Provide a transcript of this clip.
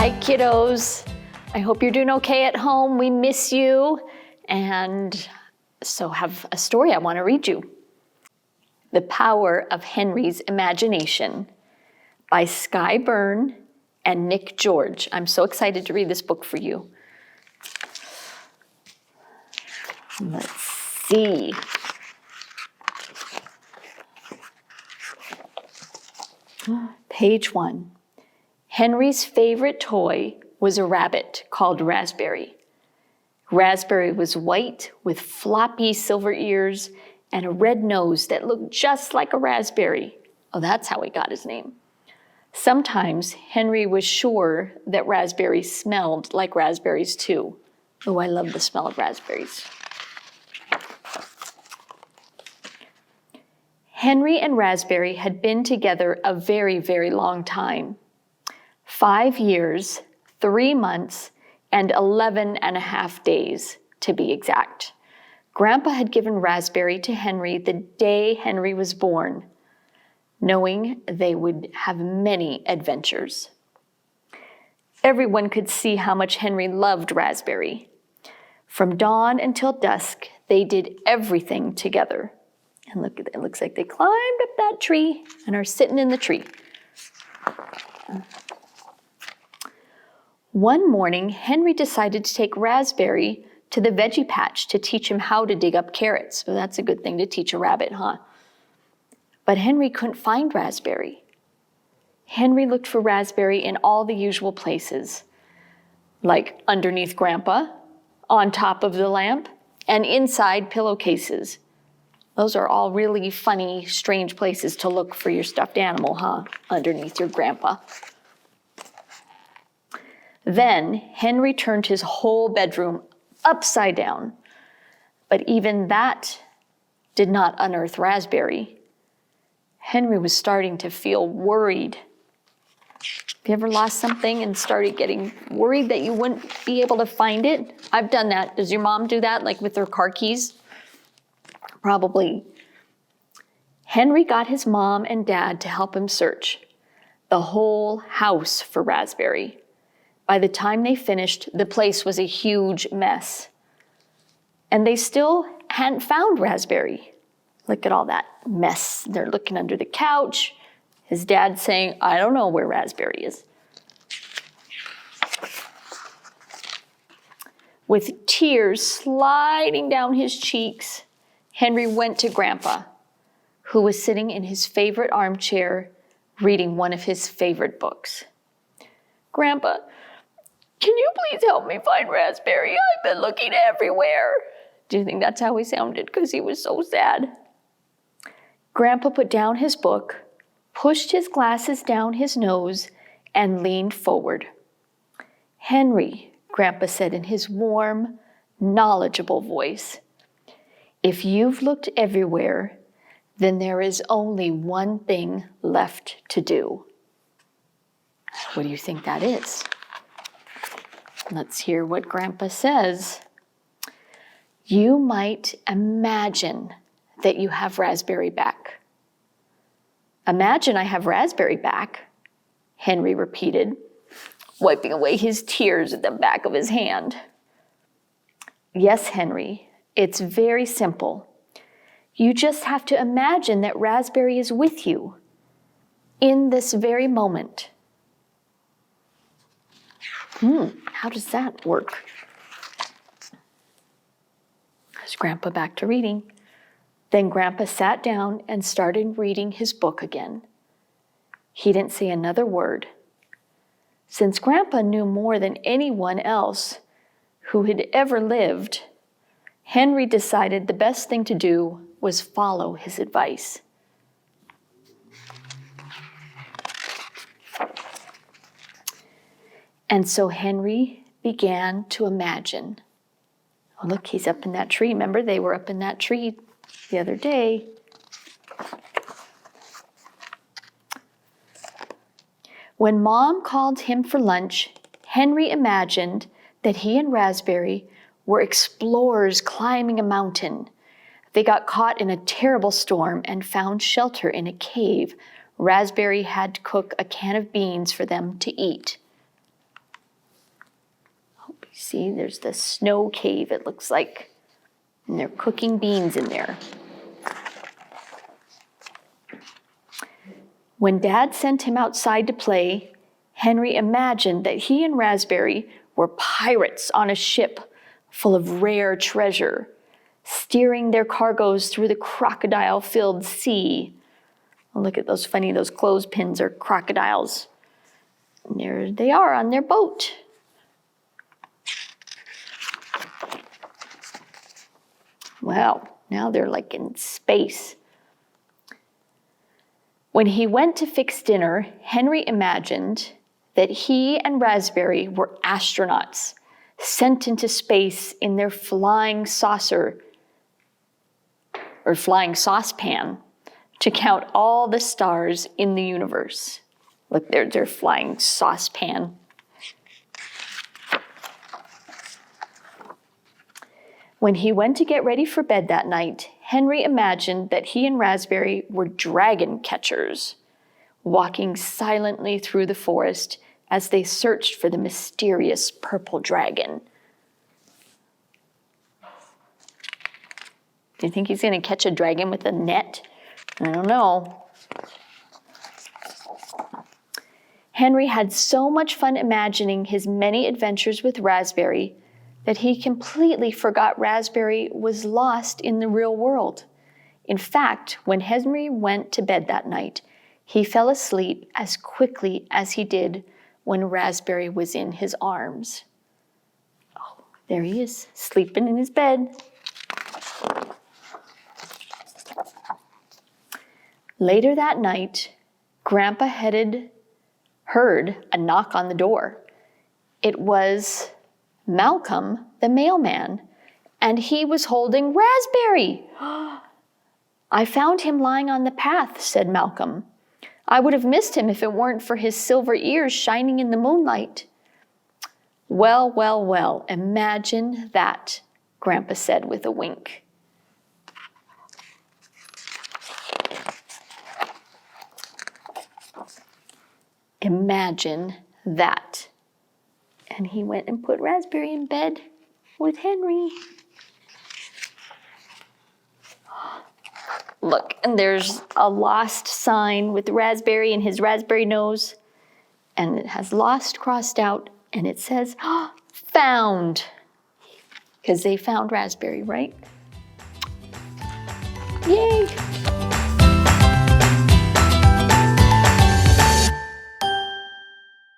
Hi, kiddos. I hope you're doing okay at home. We miss you. And so have a story I want to read you. The Power of Henry's Imagination by Skye Byrne and Nick George. I'm so excited to read this book for you. Let's see. Page 1. Henry's favorite toy was a rabbit called Raspberry. Raspberry was white with floppy silver ears and a red nose that looked just like a raspberry. Oh, that's how he got his name. Sometimes Henry was sure that Raspberry smelled like raspberries too. Oh, I love the smell of raspberries. Henry and Raspberry had been together a very, very long time. 5 years, 3 months, and 11 and a half days, to be exact. Grampa had given Raspberry to Henry the day Henry was born, knowing they would have many adventures. Everyone could see how much Henry loved Raspberry. From dawn until dusk, they did everything together. And look, it looks like they climbed up that tree and are sitting in the tree. One morning, Henry decided to take Raspberry to the veggie patch to teach him how to dig up carrots. So that's a good thing to teach a rabbit, huh? But Henry couldn't find Raspberry. Henry looked for Raspberry in all the usual places, like underneath Grampa, on top of the lamp, and inside pillowcases. Those are all really funny, strange places to look for your stuffed animal, huh? Underneath your Grampa. Then Henry turned his whole bedroom upside down. But even that did not unearth Raspberry. Henry was starting to feel worried. Have you ever lost something and started getting worried that you wouldn't be able to find it? I've done that. Does your mom do that, like with her car keys? Probably. Henry got his mom and dad to help him search the whole house for Raspberry. By the time they finished, the place was a huge mess. And they still hadn't found Raspberry. Look at all that mess. They're looking under the couch. His dad saying, I don't know where Raspberry is. With tears sliding down his cheeks, Henry went to Grampa, who was sitting in his favorite armchair reading one of his favorite books. Grampa, can you please help me find Raspberry? I've been looking everywhere. Do you think that's how he sounded? Because he was so sad. Grampa put down his book, pushed his glasses down his nose, and leaned forward. Henry, Grampa said in his warm, knowledgeable voice, if you've looked everywhere, then there is only one thing left to do. What do you think that is? Let's hear what Grampa says. You might imagine that you have Raspberry back. Imagine I have Raspberry back, Henry repeated, wiping away his tears at the back of his hand. Yes, Henry, it's very simple. You just have to imagine that Raspberry is with you in this very moment. How does that work? There's Grampa back to reading. Then Grampa sat down and started reading his book again. He didn't say another word. Since Grampa knew more than anyone else who had ever lived, Henry decided the best thing to do was follow his advice. And so Henry began to imagine. Oh, look, he's up in that tree. Remember, they were up in that tree the other day. When Mom called him for lunch, Henry imagined that he and Raspberry were explorers climbing a mountain. They got caught in a terrible storm and found shelter in a cave. Raspberry had to cook a can of beans for them to eat. See, there's the snow cave, it looks like. And they're cooking beans in there. When Dad sent him outside to play, Henry imagined that he and Raspberry were pirates on a ship full of rare treasure, steering their cargoes through the crocodile-filled sea. Oh, look at those clothespins are crocodiles. And there they are on their boat. Well, now they're like in space. When he went to fix dinner, Henry imagined that he and Raspberry were astronauts sent into space in their flying saucer or flying saucepan to count all the stars in the universe. Look, there's their flying saucepan. When he went to get ready for bed that night, Henry imagined that he and Raspberry were dragon catchers, walking silently through the forest as they searched for the mysterious purple dragon. Do you think he's going to catch a dragon with a net? I don't know. Henry had so much fun imagining his many adventures with Raspberry that he completely forgot Raspberry was lost in the real world. In fact, when Henry went to bed that night, he fell asleep as quickly as he did when Raspberry was in his arms. Oh, there he is, sleeping in his bed. Later that night, Grampa heard a knock on the door. It was Malcolm, the mailman, and he was holding Raspberry. I found him lying on the path, said Malcolm. I would have missed him if it weren't for his silver ears shining in the moonlight. Well, well, well, imagine that, Grampa said with a wink. Imagine that. And he went and put Raspberry in bed with Henry. Look, and there's a lost sign with Raspberry and his raspberry nose. And it has lost crossed out, and it says, found. Because they found Raspberry, right? Yay!